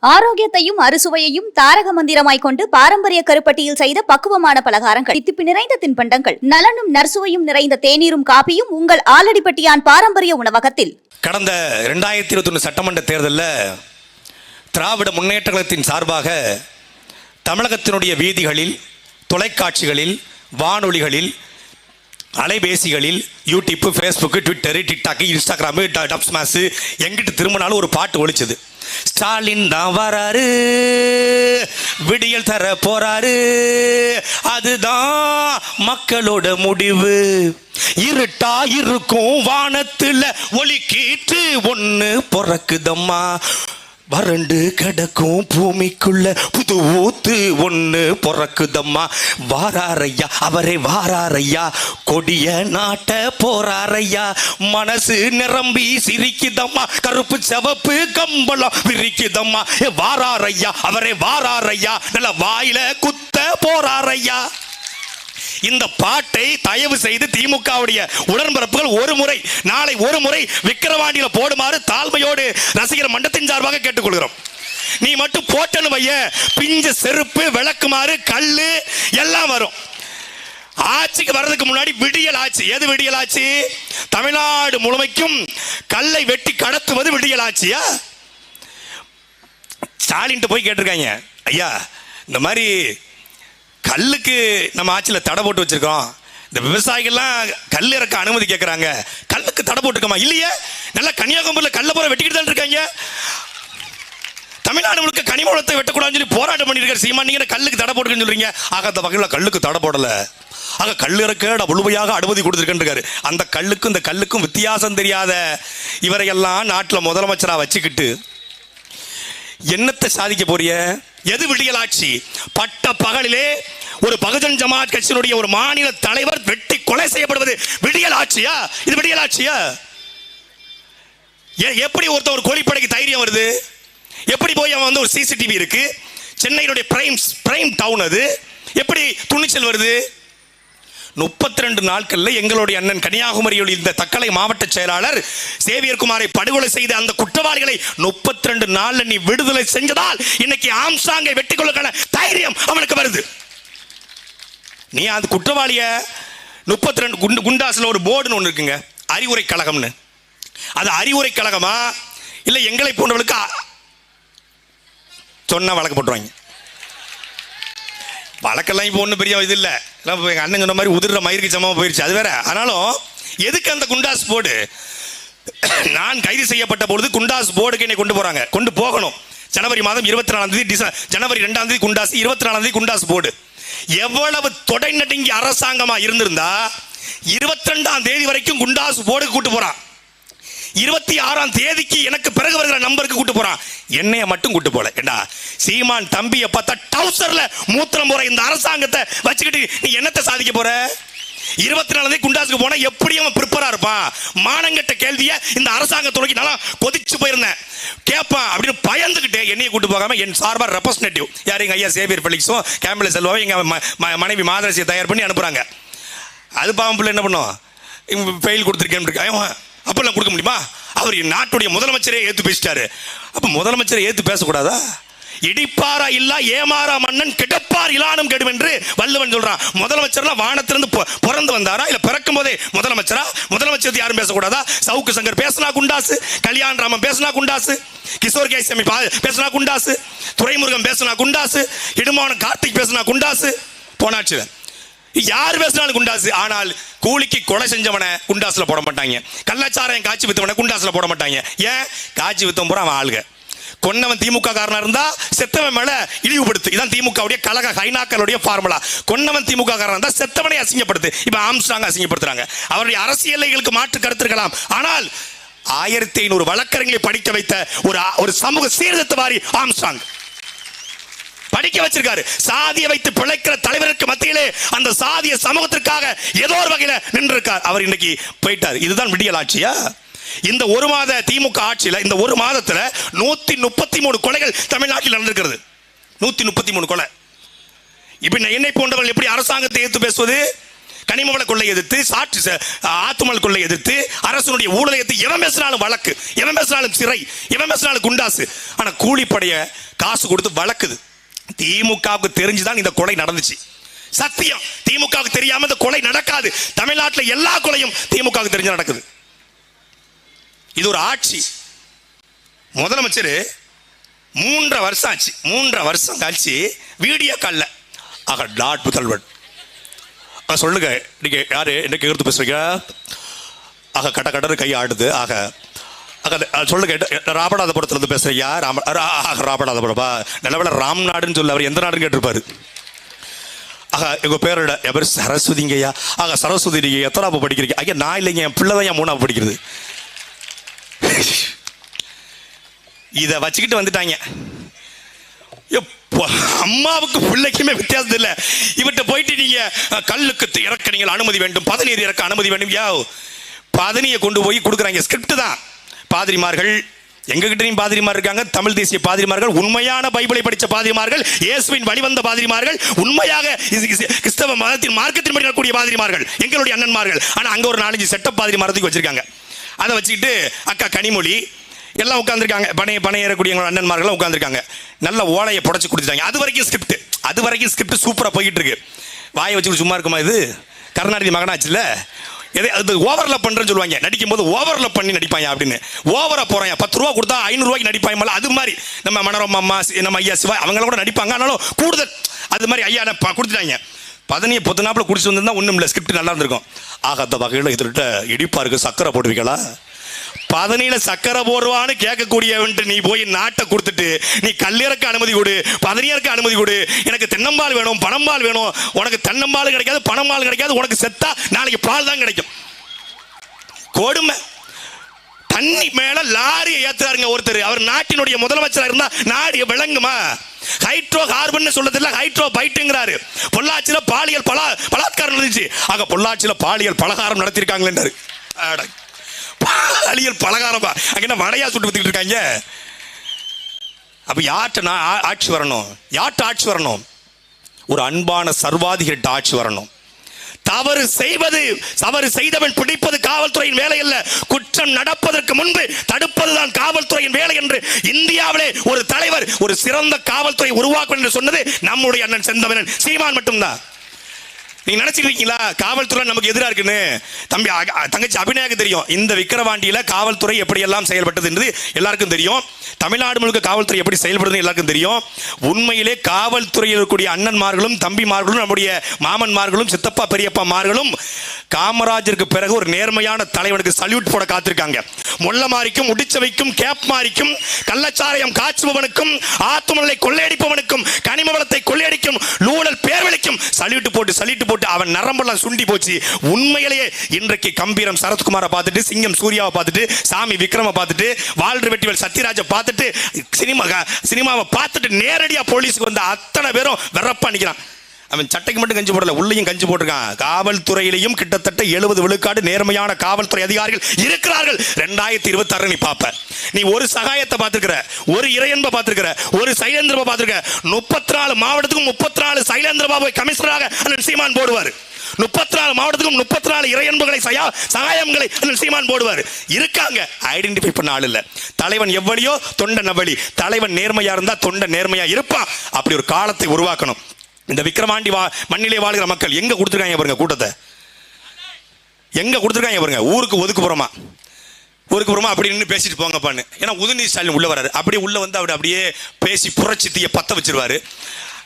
ஆரோக்கியத்தையும் அறுசுவையையும் தாரக மந்திரமாய் கொண்டு பாரம்பரிய கருப்பட்டியில் செய்த பக்குவமான பலகாரங்கள், தித்திப்பு நிறைந்த தின்பண்டங்கள், நலனும் நற்சுவையும் நிறைந்த தேநீரும் காபியும் உங்கள் ஆலடிப்பட்டியான் பாரம்பரிய உணவகத்தில். கடந்த 2021 சட்டமன்ற தேர்தலில் திராவிட முன்னேற்ற கழகத்தின் சார்பாக தமிழகத்தினுடைய வீதிகளில், தொலைக்காட்சிகளில், வானொலிகளில், அலைபேசிகளில், YouTube, Facebook, Twitter, TikTok, Instagram, Dubsmash எங்கிட்டு திரும்பினாலும் ஒரு பாட்டு ஒலிச்சது. ஸ்டாலின் தான் வராரு, விடியல் தர போறாரு, அதுதான் மக்களோட முடிவு. இருட்டா இருக்கும் வானத்துல ஒளி கீற்று ஒண்ணு பொறக்குதம்மா, வறண்டு கிடக்கும் பூமிக்குள்ள புது ஊத்து ஒண்ணு பொறக்குதம்மா. வாராரையா அவரே வாராரையா, கொடிய நாட்ட போறாரையா, மனசு நிரம்பி சிரிக்குதம்மா, கருப்பு சிவப்பு கம்பளம் விரிக்குதம்மா. வாராரையா அவரே வாராரையா, நல்ல வாயில குத்த போறாரையா. இந்த பாட்டை தயவு செய்து திமுகவுடைய உடன்பிறப்புகள் நாளை ஒரு முறை விக்கிரவாண்டியில போடுமாறு தாழ்மையோடு ரசிகர் மன்றத்தின் சார்பாக கேட்டுக்கொள்கிறோம். நீ மட்டும் போட்டனு வைய, பிஞ்சு செருப்பு, விளக்குமாறு, கல்லு எல்லாம் வரும். ஆட்சிக்கு வர்றதுக்கு முன்னாடி விடியல் ஆட்சி. எது விடியல் ஆட்சி? தமிழ்நாடு முழுமைக்கும் கல்லை வெட்டி கடத்துவது விடியல் ஆட்சியா? ஸ்டாலின் போய் கேட்டிருக்காங்க, ஐயா இந்த மாதிரி கல்லுக்கு நம்ம ஆட்சியில் தடை போட்டு வச்சிருக்கோம், இந்த விவசாயிகள்லாம் கல் இறக்க அனுமதி கேட்குறாங்க, கல்லுக்கு தடை போட்டுருக்கோமா? இல்லையே, நல்லா கன்னியாகுமரியில் கல்லை பூரா வெட்டிக்கிட்டு தான் இருக்காங்க. தமிழ்நாடு முழுக்க கனிமூலத்தை வெட்டக்கூடாதுன்னு சொல்லி போராட்டம் பண்ணியிருக்காரு சீமான். நீங்கள் கல்லுக்கு தடை போட்டுருக்குன்னு சொல்றீங்க. ஆக அந்த வகையில் கல்லுக்கு தடை போடலை, ஆக கல் இறக்க முழுமையாக அனுமதி கொடுத்துருக்கேன்னு. அந்த கல்லுக்கும் இந்த கல்லுக்கும் வித்தியாசம் தெரியாத இவரையெல்லாம் நாட்டில் முதலமைச்சராக வச்சுக்கிட்டு என்னத்தை சாதிக்க போறிய? எது விடியல் ஆட்சி? பட்ட பகலிலே ஒரு பகுஜன் ஜமாத் கட்சியினுடைய ஒரு மாநில தலைவர் வெட்டி கொலை செய்யப்படுவது விடியல் ஆட்சியா? இது விடியல் ஆட்சியா? எப்படி ஒருத்தர் ஒரு கோழிப்படைக்கு தைரியம் வருது? எப்படி போய் அவன் வந்து ஒரு சிசிடிவி இருக்கு, சென்னையினுடைய பிரைம் டவுன், அது எப்படி துணிச்சல் வருது? 32 நாட்கள்ல எங்களுடைய அண்ணன் கன்னியாகுமரியில் இந்த தக்கலை மாவட்ட செயலாளர் சேவியர் குமாரை படுகொலை செய்த அந்த குற்றவாளிகளை 32 நாள்ல நீ விடுதலை செஞ்சதால் இன்னைக்கு ஆம்சாங்கை வெட்டி கொள்ளுக்கான தைரியம் அவனுக்கு வருது. நீ அந்த குற்றவாளிய 32 குண்டாஸ்ல ஒரு போர்டுன்னு ஒன்று இருக்குங்க, அறிவுரை கழகம்னு. அது அறிவுரை கழகமா இல்ல எங்களை போன்றவர்களுக்கு சொன்ன வழக்கு போட்டுருவாங்க. வழக்கெல்லாம் இப்போ ஒன்றும் பெரிய இது இல்லை, எங்கள் அண்ணன் சொன்ன மாதிரி உதிர்ற மயிருக்கு சமமாக போயிடுச்சு, அது வேற. ஆனாலும் எதுக்கு அந்த குண்டாஸ் போர்டு? நான் கைது செய்யப்பட்ட பொழுது குண்டாஸ் போர்டுக்கு என்னை கொண்டு போகணும். ஜனவரி மாதம் 24ஆம் தேதி, ஜனவரி 2ஆம் தேதி குண்டாஸ், 24ஆம் தேதி குண்டாஸ் போர்டு. எவ்வளவு தொடை நடுங்கி அரசாங்கமா இருந்திருந்தா 22ஆம் தேதி வரைக்கும் குண்டாஸ் போர்டுக்கு கூட்டு போறான். 26ஆம் தேதிக்கு எனக்கு பிறகு வருகிற நம்பருக்கு கூட்டு போறான். என்னைய மட்டும் கூட்டு போல. ஏண்டா சீமான் தம்பியை பார்த்தா டவுசர்ல மூத்திரம் போற இந்த அரசாங்கத்தை வச்சுக்கிட்டு நீ என்னத்தை சாதிக்க போற? 24ஆம் தேதி குண்டாஸுக்கு போனா எப்படி அவன் ப்ரிப்பரா இருப்பான்? மானங்கட்ட கேள்வியை இந்த அரசாங்கத்துறைக்கு நல்லா கொதிச்சு போயிருந்தேன் கேட்பான் அப்படின்னு பயந்துகிட்டு என்னைய கூட்டு போகாம என் சார்பா ரெப்ரஸன்டேட்டிவ் யார் எங்க ஐயா சேவியர் பெலிக்ஸும் கேம்பல செல்வாவும் எங்க மனைவி மாதரசியை தயார் பண்ணி அனுப்புறாங்க. அது பாவம் பிள்ளை என்ன பண்ணும், ஃபெயில் கொடுத்துருக்கேன். அப்பெல்லாம் கொடுக்க முடியுமா? அவர் நாட்டுடைய முதலமைச்சரே ஏத்து பேசிட்டாரு. அப்ப முதலமைச்சரை ஏத்து பேசக்கூடாதா? இடிப்பாரா இல்ல ஏமாறா மன்னன் கிடப்பார் இலானும் கெடும் என்று வள்ளுவன் சொல்றான். முதலமைச்சர்லாம் வானத்திலிருந்து பிறந்து வந்தாரா இல்ல பிறக்கும் போதே முதலமைச்சரா? முதலமைச்சர் யாரும் பேசக்கூடாதா? சவுக்கு சங்கர் பேசினா குண்டாசு, கல்யாண் ராமன் பேசினா குண்டாசு, கிஷோர் கேசாமி பேசினா குண்டாசு, துரைமுருகன் பேசினா குண்டாசு, இடுமான கார்த்திக் பேசினா குண்டாசு, போனாச்சு யார் பேசினாலும் குண்டாசு. ஆனால் கூலிக்கு கொலை செஞ்சவனை குண்டாசுல போட மாட்டாங்க, கள்ளச்சாராயம் காட்சி வித்தவனை குண்டாசுல போட மாட்டாங்க. ஏன்? காட்சி வித்தவன் பூரா அவன் ஆளுக. கொன்னவன் திமுக காரனா இருந்தா செத்தவன் மேல இழிவுபடுத்து. இதான் திமுகவுடைய கழக ஹைனாக்களுடைய ஃபார்முலா. கொன்னவன் திமுக காரனா இருந்தா செத்தவனை அசிங்கப்படுத்து. இப்ப ஆம்ஸ்ட்ராங் அசிங்கப்படுத்துறாங்க. அவருடைய அரசியலைகளுக்கு மாற்று கருத்து இருக்கலாம், ஆனால் 1500 வழக்கறிஞர்களை படிக்க வைத்த ஒரு சமூக சீர்திருத்தவாதி ஆம்ஸ்ட்ராங் படிக்க வச்சிருக்காரு. சாதியை வைத்து பிழைக்கிற தலைவருக்கு மத்தியிலே அந்த சாதிய சமூகத்திற்காக ஏதோ ஒரு வகையில நின்றிருக்கார். அவர் இன்னைக்கு போயிட்டார். இதுதான் விடியல் ஆட்சியா? இந்த ஒரு மாத திமுக ஆட்சியில இந்த ஒரு மாதத்துல 133 கொலைகள் தமிழ்நாட்டில் நடந்திருக்கிறது. 133 கொலை. இப்ப என்னை போன்றவர்கள் எப்படி அரசாங்கத்தை ஏற்று பேசுவது? கனிமவள கொள்ளை எதிர்த்து, ஆத்துமல் கொள்ளை எதிர்த்து, அரசனுடைய ஊழலை எதிர்த்து எவன் பேசினாலும் வழக்கு, எவன் பேசினாலும் சிறை, எவன் பேசினாலும் குண்டாசு. ஆனா கூலிப்படைய காசு கொடுத்து வளர்க்குது. திமுகவுக்கு தெரிஞ்சுதான் இந்த கொலை நடந்துச்சு. சத்தியம், திமுகவுக்கு தெரியாம இந்த கொலை நடக்காது. தமிழ்நாட்டில் எல்லா கொலையும் திமுகவுக்கு தெரிஞ்சு நடக்குது. இது ஒரு ஆட்சி. முதலமைச்சர் 3.5 வருஷம் ஆச்சு. 3.5 வருஷம் கழிச்சு வீடியோ கால்ல ஆக டாட் புதல்வன் சொல்லுங்க, நீங்க யாரு என்ன கேட்டு பேசுறீங்க, ஆக கட்ட கடறு கை ஆடுது, ஆக சொல்லுங்க ராமநாதபுரத்துல இருந்து பேசுறீங்க, ராமநாதபுரப்பா நல்லவேளை ராம்நாடுன்னு சொல்ல, அவர் எந்த நாடுன்னு கேட்டிருப்பாரு. ஆக எங்க பேரோட எவர் சரஸ்வதிங்கய்யா. ஆக சரஸ்வதி நீங்க எத்தனாவது படிக்கிறீங்க? ஐயா நான் இல்லைங்க, என் பிள்ளை தான் 3ஆவது படிக்கிறது. இதை வச்சுக்கிட்டு வந்துட்டாங்க. அம்மாவுக்கு பிள்ளைக்குமே வித்தியாசம் இல்லை. இவர்கிட்ட போயிட்டு நீங்க கல்லுக்கு இறக்க நீங்கள் அனுமதி வேண்டும், பதநீர் இறக்க அனுமதி வேண்டும். பதனியை கொண்டு போய் கொடுக்குறாங்க. ஸ்கிரிப்ட் தான். பாதிரிமார்கள் எங்ககிட்டயும் பாதிரிமார் இருக்காங்க, தமிழ் தேசிய பாதிரிமார்கள், உண்மையான பைபிளை படித்த பாதிரிமார்கள், இயேசுவின் வழிவந்த பாதிரிமார்கள், உண்மையாக கிறிஸ்தவ மதத்தின் மார்க்கத்தின் படி நடக்கக்கூடிய பாதிரிமார்கள் எங்களுடைய அண்ணன்மார்கள். ஆனால் அங்கே ஒரு 4-5 செட்டப் பாதிரிமாரத்துக்கு வச்சிருக்காங்க. அதை வச்சுக்கிட்டு அக்கா கனிமொழி எல்லாம் உட்காந்துருக்காங்க. பனை ஏறக்கூடிய அண்ணன்மார்கள் உட்காந்துருக்காங்க. நல்ல ஓலையை புடைச்சு கொடுத்துட்டாங்க. அது வரைக்கும் ஸ்கிரிப்ட் சூப்பராக போய்கிட்டு இருக்கு. வாயை வச்சுக்கிட்டு சும்மா இருக்குமா? இது கருணாநிதி மகனாச்சுல்ல, எதை அது ஓவரில் பண்ணுறேன்னு சொல்லுவாங்க. நடிக்கும் போது ஓவரில் பண்ணி நடிப்பாங்க அப்படின்னு. ஓவராக போகிறாங்க. 10 ரூபா கொடுத்தா 500 ரூபாய்க்கு நடிப்பாங்க. அது மாதிரி நம்ம மனோரமா அம்மா, நம்ம ஐயா சிவா அவங்கள கூட நடிப்பாங்க. ஆனாலும் கூடுதல் அது மாதிரி ஐயா கொடுத்துட்டாங்க. பதனியை பொத்தனாப்பில் குடிச்சு வந்திருந்தா ஒன்றும் இல்லை, ஸ்கிரிப்ட் நல்லா இருந்திருக்கும். ஆக அந்த வகையில் இதுகிட்ட இடிப்பா இருக்கு, சக்கரை போடுவீங்களா? பதனியில சக்கரை போடுவான்னு கேட்கக்கூடியவன்ட்டு நீ போய் நாட்டை கொடுத்துட்டு நீ கல்லிறக்க அனுமதி கொடு, பதனியறக்க அனுமதி கொடு, எனக்கு தென்னம்பால் வேணும், பணம்பால் வேணும். உனக்கு தென்னம்பால் கிடைக்காது, பணம்பால் கிடைக்காது. உனக்கு செத்தா நாளைக்கு பால் தான் கிடைக்கும். கொடுமை. தண்ணி மேல லாரியை ஏத்துறாருங்க ஒருத்தர். அவர் நாட்டினுடைய முதலமைச்சராக இருந்தா நாடு விளங்குமா? ஹைட்ரோ கார்பன் சொல்றதில்ல, ஹைட்ரோ பைட்டுங்கிறாரு. பொள்ளாச்சியில பாலியல் பலாத்காரம் நடந்துச்சு. ஆக பொள்ளாச்சியில பாலியல் பலகாரம் நடத்திருக்காங்களேன்றாரு. பாலியல் பலகாரமா அங்க வடையா சுட்டு வித்துக்கிட்டு இருக்காங்க. அப்ப யார்கிட்ட ஆட்சி வரணும்? யார்கிட்ட ஆட்சி வரணும்? ஒரு அன்பான சர்வாதிகாரிட்ட ஆட்சி வரணும். தவறு செய்தவன் பிடிப்பது காவல்துறையின் வேலை அல்ல, குற்றம் நடப்பதற்கு முன்பு தடுப்பதுதான் காவல்துறையின் வேலை என்று இந்தியாவிலே ஒரு தலைவர் ஒரு சிறந்த காவல்துறை உருவாக்கும் என்று சொன்னது நம்முடைய அண்ணன் செந்தமிழன் சீமான் மட்டும்தான். நீங்க நினைச்சிருக்கீங்களா காவல்துறை நமக்கு எதிராக இருக்குன்னு? தங்கச்சி அபிநயாக்கு தெரியும். இந்த விக்கிரவாண்டியில காவல்துறை எப்படி எல்லாம் செயல்பட்டது என்று எல்லாருக்கும் தெரியும். தமிழ்நாடு முழுக்க காவல்துறை எப்படி செயல்படுது எல்லாருக்கும் தெரியும். உண்மையிலே காவல்துறையில் இருக்கக்கூடிய அண்ணன்மார்களும் தம்பிமார்களும் நம்முடைய மாமன்மார்களும் சித்தப்பா பெரியப்பாமார்களும் காமராஜருக்கு பிறகு ஒரு நேர்மையான தலைவனுக்கு சல்யூட் போட காத்திருக்காங்க. முள்ளமாரிக்கும் உடிச்சவைக்கும் கேப் மாரிக்கும் கள்ளச்சாராயம் காய்ச்சுபவனுக்கும் ஆத்துமலை கொள்ளையடிப்பவனுக்கும் கனிம வளத்தை கொள்ளையடிக்கும் லூழல் பேர்வழிக்கும் சல்யூட் போட்டு அவன் நரம்பெல்லாம் சுண்டி போச்சு. உண்மையிலேயே இன்றைக்கு கம்பீரம் சரத்குமாரை பார்த்துட்டு, சிங்கம் சூர்யாவை பார்த்துட்டு, சாமி விக்ரம பார்த்துட்டு, வாழ்று வெட்டிவேல் சத்யராஜை பார்த்துட்டு, சினிமாவை பார்த்துட்டு நேரடியா போலீஸுக்கு வந்த அத்தனை பேரும் வெறப்பா நிற்கிறான். அவன் சட்டைக்கு மட்டும் கஞ்சி போடல, உள்ளேயும் கஞ்சி போட்டிருக்கான். காவல்துறையிலையும் கிட்டத்தட்ட 70 விழுக்காடு நேர்மையான காவல்துறை அதிகாரிகள் இருக்கிறார்கள். 2026 நீ பாப்ப. நீ ஒரு சகாயத்தை பார்த்துக்கிற, ஒரு இறையன்பை பார்த்துக்கிற, ஒரு சைலேந்திரபா பார்த்துருக்க. 34 மாவட்டத்துக்கும் 34 சைலேந்திரபாபை கமிஷனராக அண்ணன் சீமான் போடுவார். 34 மாவட்டத்துக்கும் 34 இறையன்புகளை சகாயங்களை அண்ணன் சீமான் போடுவார். இருக்காங்க, ஐடென்டிஃபை பண்ண ஆள் இல்ல. தலைவன் எவ்வளியோ தொண்ட நவழி. தலைவன் நேர்மையா இருந்தா தொண்ட நேர்மையா இருப்பான். அப்படி ஒரு காலத்தை உருவாக்கணும். இந்த விக்கிரவாண்டி மண்ணிலே வாழ்கிற மக்கள் எங்க கொடுத்துருக்காங்க பாருங்க, கூட்டத்தை எங்க கொடுத்துருக்காங்க பாருங்க. ஊருக்கு ஒதுக்குப்புறமா அப்படி நின்று பேசிட்டு போங்கப்பான்னு. ஏன்னா உதயநிதி ஸ்டாலின் உள்ள வராரு. அப்படியே உள்ள வந்து அவர் அப்படியே பேசி புரட்சி தீய பத்த வச்சிருவாரு.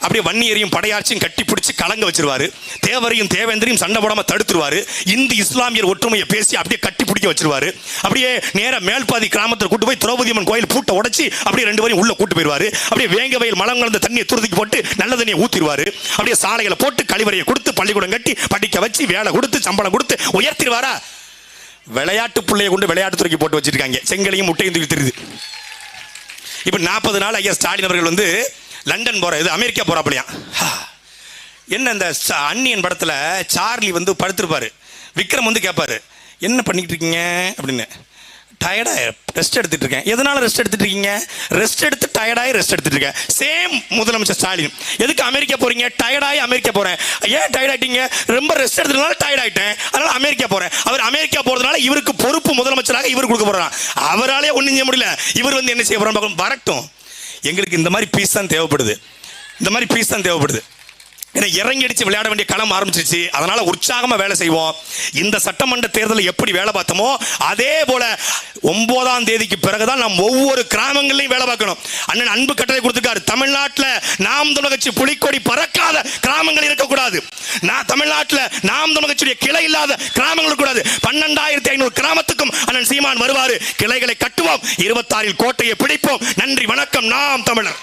அப்படியே வன்னியரையும் படையாட்சியும் கட்டி பிடிச்சி கலங்க வச்சிருவாரு. தேவரையும் தேவேந்திரையும் சண்டை போடாம தடுத்துருவாரு. இந்து இஸ்லாமியர் ஒற்றுமையை பேசி அப்படியே கட்டி பிடிக்க வச்சிருவாரு. அப்படியே நேர மேல்பாதி கிராமத்தில் கூட்டு போய் திரௌபதி அம்மன் கோயில் பூட்டை உடைச்சி அப்படியே 2 பேரையும் உள்ள கூட்டு போயிருவாரு. அப்படியே வேங்க வயல் மலம் கலந்த தண்ணியை துருதிக்கு போட்டு நல்ல தண்ணியை ஊத்திடுவாரு. அப்படியே சாலைகளை போட்டு கழிவறையை கொடுத்து பள்ளிக்கூடம் கட்டி படிக்க வச்சு வேலை கொடுத்து சம்பளம் கொடுத்து உயர்த்திடுவாரா? விளையாட்டு பிள்ளையை கொண்டு விளையாட்டு துறைக்கு போட்டு வச்சிருக்காங்க. செங்கலையும் முட்டையும் தூக்கி தெரியுது. இப்ப 40 நாள் ஐயா ஸ்டாலின் அவர்கள் வந்து லண்டன் போற, இது அமெரிக்கா போறாப்லையா. என்ன இந்த அன்னியன் படத்துல சார்லி வந்து படுத்திருப்பாரு. விக்ரம் வந்து கேட்பாரு, என்ன பண்ணிட்டு இருக்கீங்க அப்படின்னு. டயர்டாக ரெஸ்ட் எடுத்துட்டு இருக்கேன். எதனால ரெஸ்ட் எடுத்துட்டு இருக்கீங்க? ரெஸ்ட் எடுத்து டயர்டாகி ரெஸ்ட் எடுத்துட்டு இருக்கேன். சேம் முதலமைச்சர் ஸ்டாலின். எதுக்கு அமெரிக்கா போறீங்க? டயர்டாகி அமெரிக்கா போறேன். ஏன் டயர்ட் ஆயிட்டீங்க? ரொம்ப ரெஸ்ட் எடுத்ததுனால டயர்ட் ஆயிட்டேன், அதனால அமெரிக்கா போறேன். அவர் அமெரிக்கா போறதுனால இவருக்கு பொறுப்பு முதலமைச்சராக இவர் கொடுக்க போறான். அவராலே ஒன்றும் செய்ய முடியல. இவர் வந்து என்ன செய்ய போறாங்க? வரட்டும். எங்களுக்கு இந்த மாதிரி பீஸ் தான் தேவைப்படுது. இந்த மாதிரி பீஸ் தான் தேவைப்படுது. ஏன்னா இறங்கி அடிச்சு விளையாட வேண்டிய களம் ஆரம்பிச்சிருச்சு. அதனால உற்சாகமா வேலை செய்வோம். இந்த சட்டமன்ற தேர்தலில் எப்படி வேலை பார்த்தோமோ அதே போல 9ஆம் தேதிக்கு பிறகுதான் நாம் ஒவ்வொரு கிராமங்களையும் வேலை பார்க்கணும். அண்ணன் அன்பு கட்டளை கொடுத்துருக்காரு. தமிழ்நாட்டில் நாம் தமிழர் கட்சி புலிக்கொடி பறக்காத கிராமங்கள் இருக்கக்கூடாது. நான் தமிழ்நாட்டில் நாம் தமிழர் கட்சியுடைய கிளை இல்லாத கிராமங்கள் கூடாது. 12,500 கிராமத்துக்கும் அண்ணன் சீமான் வருவாரு. கிளைகளை கட்டுவோம். 26 கோட்டையை பிடிப்போம். நன்றி, வணக்கம். நாம் தமிழர்.